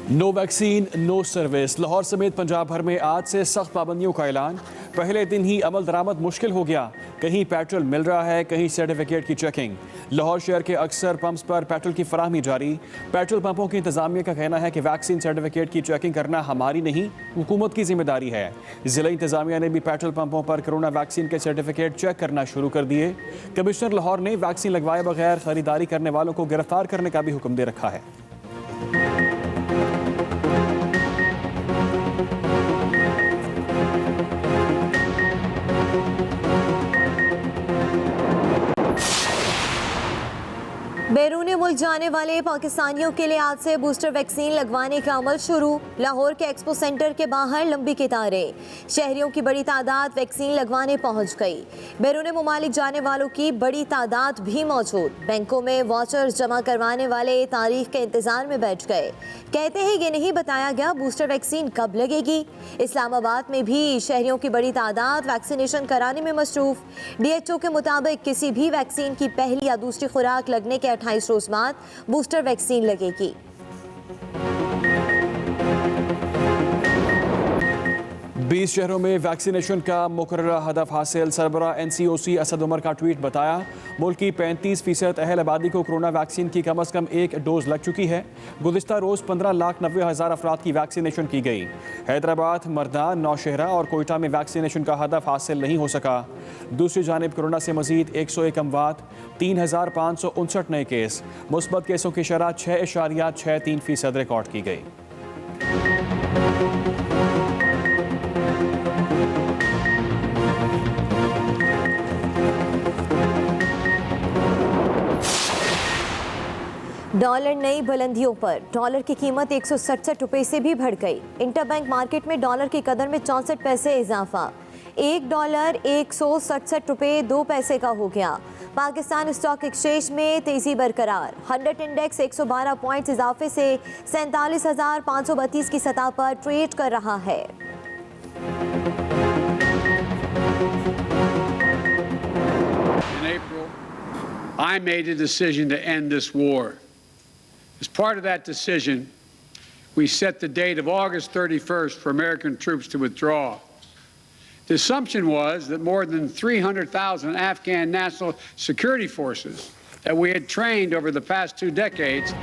No vaccine no service. Lahore समेत पंजाब भर में आज से सख्त पाबंदियों का ऐलान। पहले दिन ही अमल दरामद मुश्किल हो गया। कहीं पेट्रोल मिल रहा है, कहीं सर्टिफिकेट की चेकिंग। लाहौर शहर के अक्सर पंप्स पर पेट्रोल की फराहमी जारी। पेट्रोल पंपों की इंतजामिया का कहना है कि वैक्सीन सर्टिफिकेट की चेकिंग करना हमारी नहीं, हुकूमत की जिम्मेदारी है। जिला इंतजामिया ने भी पेट्रोल पंपों पर कोरोना वैक्सीन के सर्टिफिकेट चेक करना शुरू कर दिए। कमिश्नर लाहौर ने वैक्सीन लगवाए बगैर खरीदारी करने वालों को गिरफ्तार करने का भी हुक्म दे रखा है। बैरून मुल्क जाने वाले पाकिस्तानियों के लिए आज से बूस्टर वैक्सीन लगवाने का अमल शुरू। लाहौर के एक्सपो सेंटर के बाहर लंबी कतारें। शहरियों की बड़ी तादाद वैक्सीन लगवाने पहुंच गई। बैरून मुमालिक जाने वालों की बड़ी तादाद भी मौजूद। बैंकों में वाचर्स जमा करवाने वाले तारीख के इंतजार में बैठ गए। कहते हैं ये नहीं बताया गया बूस्टर वैक्सीन कब लगेगी। इस्लामाबाद में भी शहरियों की बड़ी तादाद वैक्सीनेशन कराने में मसरूफ। DHO के मुताबिक किसी भी वैक्सीन की पहली या दूसरी खुराक लगने के 28 रोज बाद बूस्टर वैक्सीन लगेगी। 20 शहरों में वैक्सीनेशन का मुकर्ररा हदफ हासिल। सरबरा NCOC असद उमर का ट्वीट बताया, मुल्क की 35% अहल आबादी को कोरोना वैक्सीन की कम अज़ कम एक डोज लग चुकी है। गुज़िश्ता रोज़ 15,90,000 अफराद की वैक्सीनेशन की गई। हैदराबाद, मर्दान, नौशहरा और कोयटा में वैक्सीनेशन का हदफ हासिल नहीं हो सका। दूसरी जानिब कोरोना से मजीद 101 अमवात, 3,559 नए केस, मुस्बत केसों की शरह 6.63% रिकॉर्ड की गई। डॉलर नई बुलंदियों पर। डॉलर की कीमत 167 रुपये से भी बढ़ गई। इंटरबैंक मार्केट में डॉलर की कदर में 64 पैसे इजाफा। $1 167 रुपये 2 पैसे का हो गया। पाकिस्तान स्टॉक एक्सचेंज में तेजी बरकरार। 100 इंडेक्स 112 पॉइंट्स इजाफे से 47,532 की सतह पर ट्रेड कर रहा है। In April, I made a decision to end this war. As part of that decision, we set the date of August 31st for American troops to withdraw. The assumption was that more than 300,000 Afghan national security forces that we had trained over the past 2 decades.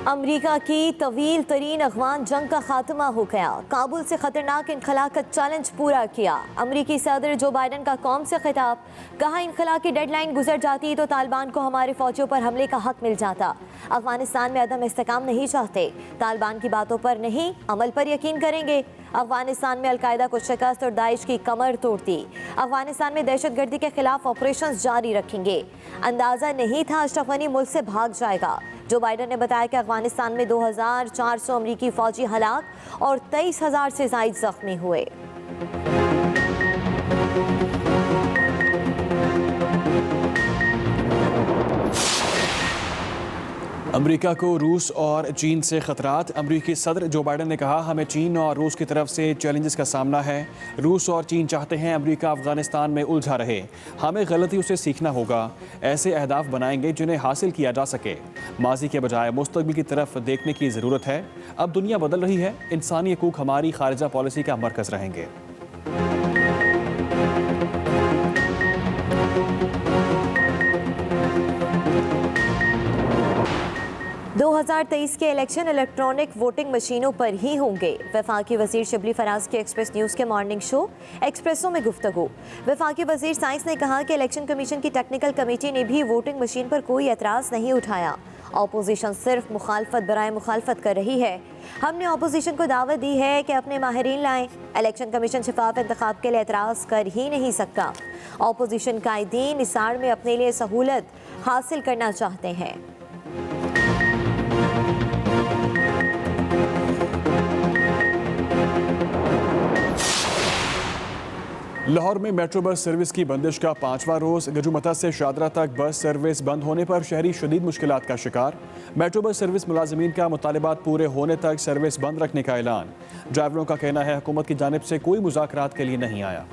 अमरीका की तवील तरीन अफगान जंग का खात्मा हो गया। काबुल से खतरनाक इनखला का चैलेंज पूरा किया। अमरीकी सदर जो बाइडन का कौम से खिताब, कहा इनखला की डेडलाइन गुजर जाती तो तालिबान को हमारे फौजियों पर हमले का हक मिल जाता। अफगानिस्तान में अदम इस्तेकाम नहीं चाहते। तालिबान की बातों पर नहीं, अमल पर यकीन करेंगे। अफगानिस्तान में अलकायदा को शिकस्त और दाइश की कमर तोड़ती। अफगानिस्तान में दहशतगर्दी के खिलाफ ऑपरेशन जारी रखेंगे। अंदाजा नहीं था अशरफ गनी मुल्क से भाग जाएगा। जो बाइडन ने बताया कि अफगानिस्तान में 2,400 अमरीकी फौजी हलाक और 23,000 से ज़ायद जख्मी हुए। अमेरिका को रूस और चीन से खतरात। अमेरिकी सदर जो बाइडन ने कहा, हमें चीन और रूस की तरफ से चैलेंजेस का सामना है। रूस और चीन चाहते हैं अमेरिका अफगानिस्तान में उलझा रहे। हमें गलतियों से सीखना होगा। ऐसे अहदाफ बनाएंगे जिन्हें हासिल किया जा सके। माजी के बजाय मुस्तकबिल की तरफ देखने की ज़रूरत है। अब दुनिया बदल रही है। इंसानी हकूक़ हमारी खारिजा पॉलिसी का मरकज़ रहेंगे। 2023 के इलेक्शन इलेक्ट्रॉनिक वोटिंग मशीनों पर ही होंगे। वफाकी वजीर शिबली फराज की एक्सप्रेस न्यूज़ के मॉर्निंग शो एक्सप्रेसों में गुफ्तगू। वफाकी वजीर साइंस ने कहा कि इलेक्शन कमीशन की टेक्निकल कमेटी ने भी वोटिंग मशीन पर कोई एतराज़ नहीं उठाया। अपोजिशन सिर्फ मुखालफत बराए मुखालफत कर रही है। हमने अपोजिशन को दावत दी है कि अपने माहिरीन लाएं। इलेक्शन कमीशन शफाफ इंतखाब के लिए एतराज़ कर ही नहीं सकता। अपोजिशन कायदीन इस आड़ में अपने लिए सहूलत हासिल करना चाहते हैं। लाहौर में मेट्रो बस सर्विस की बंदिश का 5वां रोज़। गजुमता से शादरा तक बस सर्विस बंद होने पर शहरी शदीद मुश्किलात का शिकार। मेट्रो बस सर्विस मुलाजिमीन का मुतालिबात पूरे होने तक सर्विस बंद रखने का ऐलान। ड्राइवरों का कहना है हुकूमत की जानिब से कोई मुज़ाकरात के लिए नहीं आया।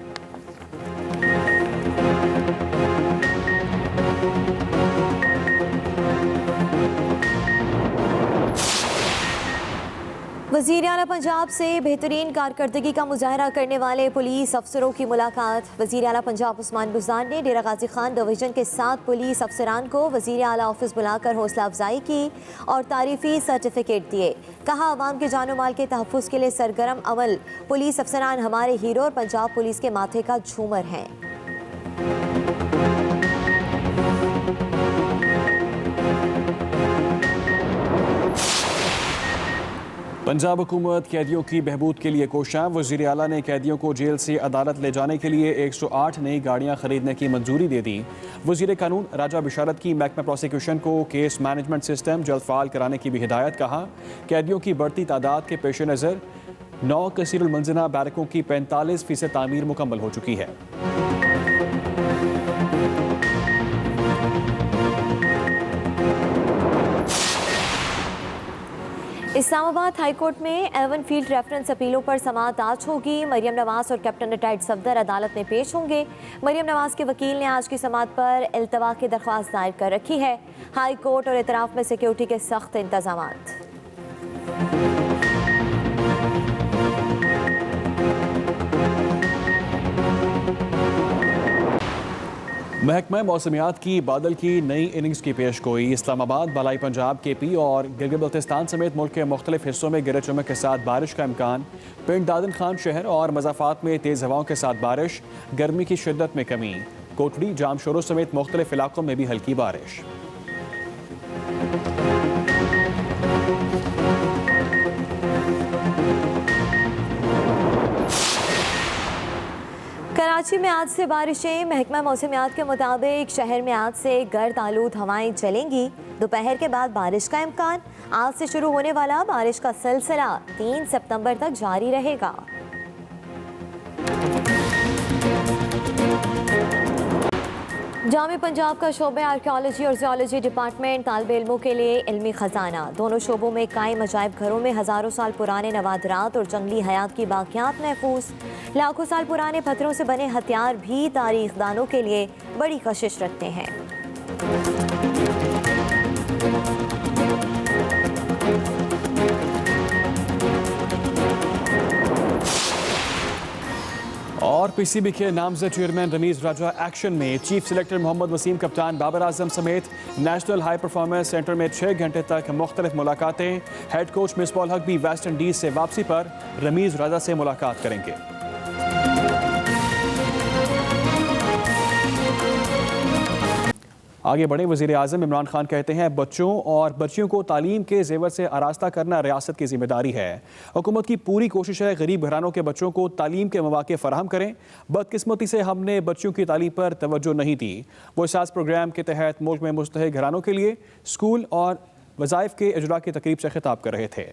वज़ीर आला पंजाब से बेहतरीन कारकर्दगी का मुजाहरा करने वाले पुलिस अफसरों की मुलाकात। वज़ीर आला पंजाब उस्मान बुज़दार ने डेरा गाजी खान डिवीज़न के 7 पुलिस अफसरान को वज़ीर आला ऑफिस बुलाकर हौसला अफजाई की और तारीफ़ी सर्टिफिकेट दिए। कहा, अवाम के जानो माल के तहफ़्फ़ुज़ के लिए सरगर्म अमल पुलिस अफसरान हमारे हीरो और पंजाब पुलिस के माथे का झूमर हैं। पंजाब हुकूमत कैदियों की बहबूद के लिए कोशां। वज़ीर आला ने कैदियों को जेल से अदालत ले जाने के लिए 108 नई गाड़ियां खरीदने की मंजूरी दे दी। वज़ीर कानून राजा बिशारत की महकमा प्रोसिक्यूशन को केस मैनेजमेंट सिस्टम जल्द फ़ाल कराने की भी हिदायत। कहा, कैदियों की बढ़ती तादाद के पेश नज़र 9 कसीरुल मंजिला बैरकों की 45% तामीर मुकम्मल हो चुकी है। इस्लामाबाद हाई कोर्ट में 11 फील्ड रेफरेंस अपीलों पर समाअत आज होगी। मरियम नवाज और कैप्टन रिटायर्ड सफदर अदालत में पेश होंगे। मरियम नवाज के वकील ने आज की समाअत पर इल्तवा की दरख्वास्त दायर कर रखी है। हाई कोर्ट और इतराफ में सिक्योरिटी के सख्त इंतजामात। महकमा मौसमियात की बादल की नई इनिंग्स की पेशगोई। इस्लामाबाद, बालाई पंजाब, KP और गिलगित बल्तिस्तान समेत मुल्क के मुख्तलिफ हिस्सों में गरज चमक के साथ बारिश का इम्कान। पिंड दादन खान शहर और मज़ाफ़ात में तेज़ हवाओं के साथ बारिश। गर्मी की शिद्दत में कमी। कोटड़ी, जामशोरो समेत मुख्तलिफ इलाकों में भी हल्की बारिश। कराची में आज से बारिशें। महकमा मौसमियात के मुताबिक शहर में आज से गर्द आलूद हवाएं चलेंगी। दोपहर के बाद बारिश का इम्कान। आज से शुरू होने वाला बारिश का सिलसिला 3 सितंबर तक जारी रहेगा। जामे पंजाब का शोबे आर्कियोलॉजी और जियोलॉजी डिपार्टमेंट तालिब इल्मों के लिए इल्मी खजाना। दोनों शोबों में कायम अजायब घरों में हज़ारों साल पुराने नवादरात और जंगली हयात की बाकियात महफूज। लाखों साल पुराने पत्थरों से बने हथियार भी तारीख दानों के लिए बड़ी कशिश रखते हैं। और PCB के नामजद चेयरमैन रमीज राजा एक्शन में। चीफ सिलेक्टर मोहम्मद वसीम, कप्तान बाबर आजम समेत नेशनल हाई परफॉर्मेंस सेंटर में 6 घंटे तक मुख्तलिफ मुलाकातें। हेड कोच मिसबाह हक भी वेस्ट इंडीज से वापसी पर रमीज राजा से मुलाकात करेंगे। आगे बढ़े, वज़ीर आज़म इमरान खान कहते हैं, बच्चों और बच्चियों को तालीम के जेवर से आरास्ता करना रियासत की जिम्मेदारी है। हुकूमत की पूरी कोशिश है गरीब घरानों के बच्चों को तालीम के मौके फराहम करें। बदकिस्मती से हमने बच्चों की तालीम पर तवज्जो नहीं दी। वो इस प्रोग्राम के तहत मुल्क में मुस्तहिक घरानों के लिए स्कूल और वज़ाइफ के इजरा की तकरीब से खिताब कर रहे थे।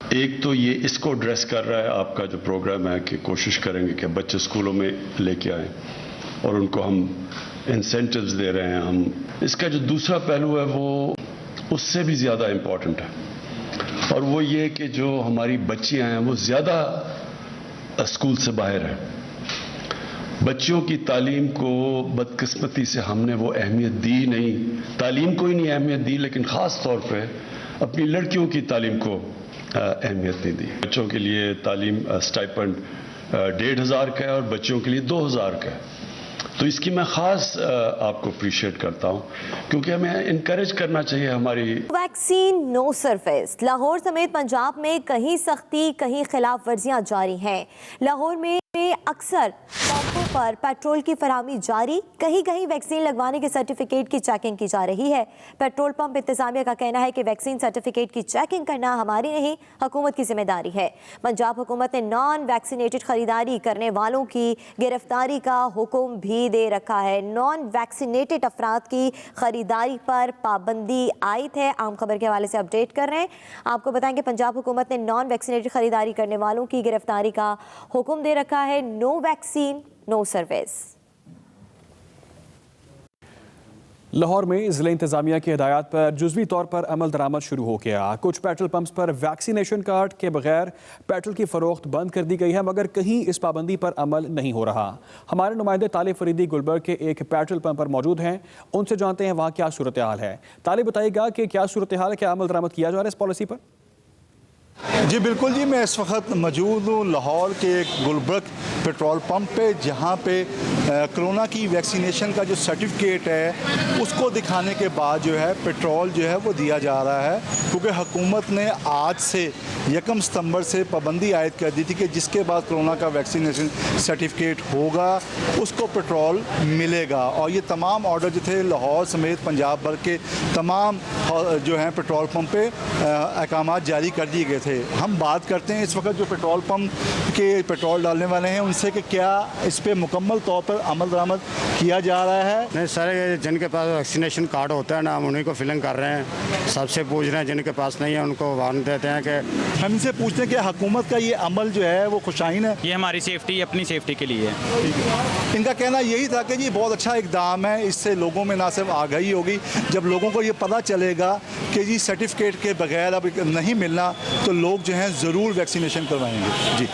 एक तो ये इसको एड्रेस कर रहा है आपका जो प्रोग्राम है कि कोशिश करेंगे कि बच्चे स्कूलों में लेके आए और उनको हम इंसेंटिव्स दे रहे हैं। हम इसका जो दूसरा पहलू है वो उससे भी ज़्यादा इम्पॉर्टेंट है और वो ये कि जो हमारी बच्चियां हैं वो ज़्यादा स्कूल से बाहर हैं। बच्चियों की तालीम को बदकिस्मती से हमने वो अहमियत दी नहीं। तालीम को ही नहीं अहमियत दी, लेकिन ख़ास तौर पे अपनी लड़कियों की तालीम को अहमियत नहीं दी। बच्चों के लिए तालीम स्टाइपेंड 1500 का है और बच्चियों के लिए 2000 का है। तो इसकी मैं खास आपको अप्रिशिएट करता हूं क्योंकि हमें इनकरेज करना चाहिए हमारी। Vaccine no surface. लाहौर समेत पंजाब में कहीं सख्ती कहीं खिलाफ वर्जियां जारी हैं। लाहौर में अक्सर पंपों पर पेट्रोल की फराहमी जारी। कहीं कहीं वैक्सीन लगवाने के सर्टिफिकेट की चेकिंग की जा रही है। पेट्रोल पंप इंतजामिया का कहना है कि वैक्सीन सर्टिफिकेट की चेकिंग करना हमारी नहीं, हुकूमत की जिम्मेदारी है। पंजाब हुकूमत ने नॉन वैक्सीनेटेड खरीदारी करने वालों की गिरफ्तारी का हुक्म भी दे रखा है। नॉन वैक्सीनेटेड अफराद की खरीदारी पर पाबंदी आयद है। आम खबर के हवाले से अपडेट कर रहे हैं। आपको बताएं कि पंजाब हुकूमत ने नॉन वैक्सीनेटेड खरीदारी करने वालों की गिरफ्तारी का हुक्म दे रखा है। No vaccine no service. Lahore में ज़िला इंतजामिया की हिदायत पर जुज़वी तौर पर अमल दरामद शुरू हो गया। कुछ पेट्रोल पंप्स पर वैक्सीनेशन कार्ड के बगैर पेट्रोल की फ़रोख्त बंद कर दी गई है, मगर कहीं इस पाबंदी पर अमल नहीं हो रहा। हमारे नुमाइंदे तालिब फरीदी गुलबर्ग के एक पेट्रोल पंप पर मौजूद हैं, उनसे जानते हैं वहाँ क्या सूरत हाल है। तालिब, बताइएगा कि क्या सूरत हाल है, क्या अमल दरामद किया जा रहा है इस पॉलिसी पर? जी बिल्कुल जी, मैं इस वक्त मौजूद हूँ लाहौर के गुलबर्ग पेट्रोल पंप पे, जहाँ पे कोरोना की वैक्सीनेशन का जो सर्टिफिकेट है उसको दिखाने के बाद जो है पेट्रोल जो है वो दिया जा रहा है, क्योंकि हुकूमत ने आज से 1 सितंबर से पाबंदी आयद कर दी थी कि जिसके बाद कोरोना का वैक्सीनेशन सर्टिफिकेट होगा उसको पेट्रोल मिलेगा। और ये तमाम ऑर्डर जो थे लाहौर समेत पंजाब भर के तमाम जो हैं पेट्रोल पंप पे अहकाम जारी कर दिए गए थे। हम बात करते हैं इस वक्त जो पेट्रोल पंप के पेट्रोल डालने वाले हैं उनसे कि क्या इस पे मुकम्मल तौर पर अमल दरामद किया जा रहा है। नहीं सर, जिनके पास वैक्सीनेशन कार्ड होता है ना, हम उन्हीं को फिलिंग कर रहे हैं। सबसे पूछ रहे हैं, जिनके पास नहीं है उनको वार्न देते हैं कि हम इनसे पूछते हैं कि हुकूमत का ये अमल जो है वो खुशाइन है। ये हमारी सेफ्टी, अपनी सेफ्टी के लिए है। इनका कहना यही था कि जी बहुत अच्छा इकदाम है, इससे लोगों में ना सिर्फ आगाही होगी, जब लोगों को ये पता चलेगा कि जी सर्टिफिकेट के बगैर अब नहीं मिलना तो लोग जो हैं ज़रूर वैक्सीनेशन करवाएंगे। जी।